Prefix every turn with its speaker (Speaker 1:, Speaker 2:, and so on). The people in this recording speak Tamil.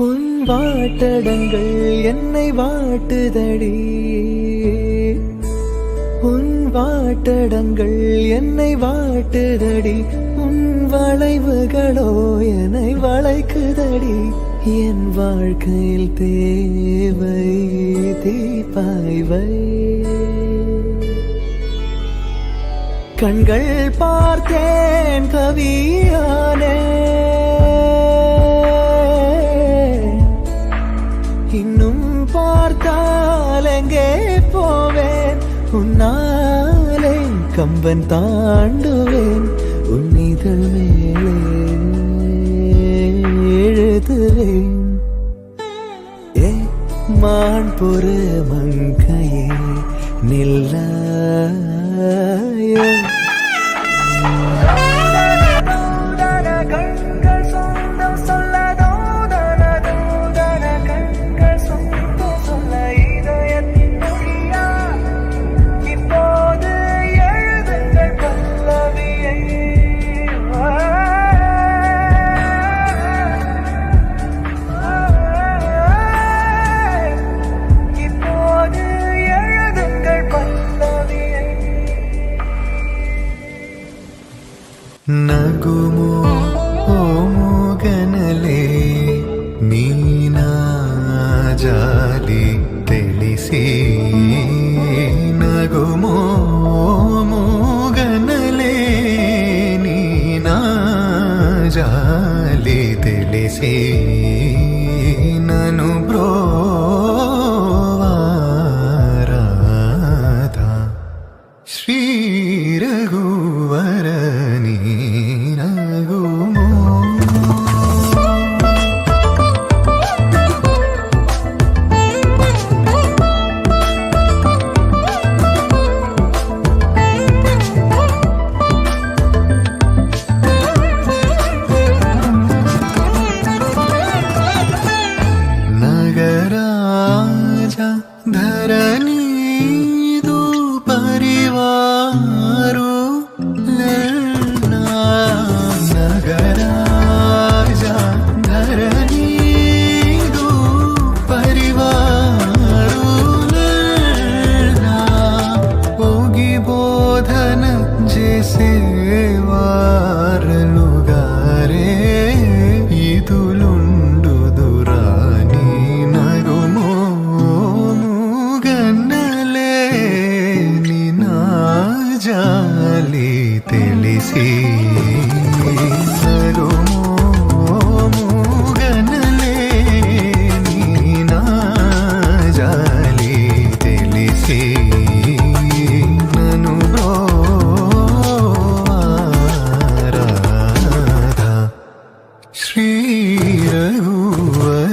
Speaker 1: உன் வாட்டடங்கள் என்னை வாட்டுதடி, உன் வாட்டடங்கள் என்னை வாட்டுதடி, உன் வளைவுகளோ என்னை வளைக்குதடி. என் வாழ்க்கையில் தேவை தீபாய்வை, கண்கள் பார்த்தேன் கவியானே, இன்னும் பார்த்தால் எங்கே போவேன், உன்னாலே கம்பன் தாண்டுவேன், உன் இதழ் மேலே எழுதுவேன். ஏ மான் பொறு மங்கையே நில்லாயோ, నగుమో ఓ మూగనలే నీనా జాలి తెలిసి, నగుమో మూగనలే నీనా జాలి తెలిసి, నను బ్రోవారాధా శ్రీ రఘువర धरणीदु परिवारु लल्ना, नगराजा धरणीदु परिवारु लल्ना, होगी बोधन जैसे वारलुगारे इदुलुंडु दुरानी, नगुमो జాలి తెలిసి, నగుమో మూగనలే నీనా జాలి తెలిసి, నను బ్రోవారాధా శ్రీ రఘువర